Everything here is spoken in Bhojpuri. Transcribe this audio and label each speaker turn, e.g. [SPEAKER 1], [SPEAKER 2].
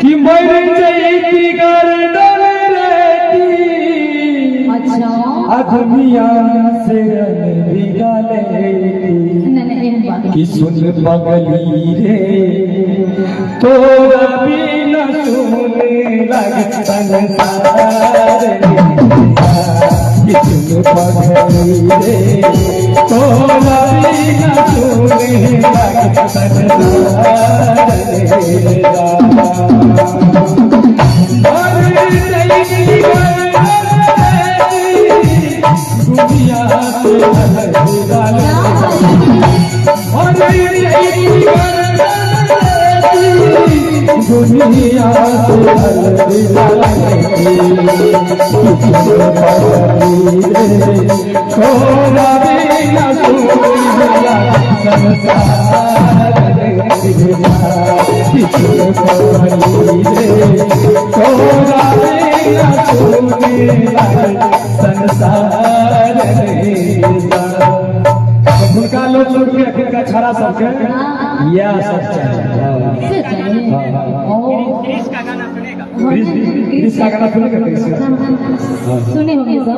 [SPEAKER 1] कि मर जाती गर्दन रहती अच्छा दुनिया से अलविदा लेती कि सुन पगली रे तो भी न सुने लगे संसार कि सुन पगली रे तो भी न सुने लगे संसार दुनिया से अलविदा दुनिया भूलका लोग छोड़ के अखिल का छाड़ा सबके या सब
[SPEAKER 2] सुने होंगे सब।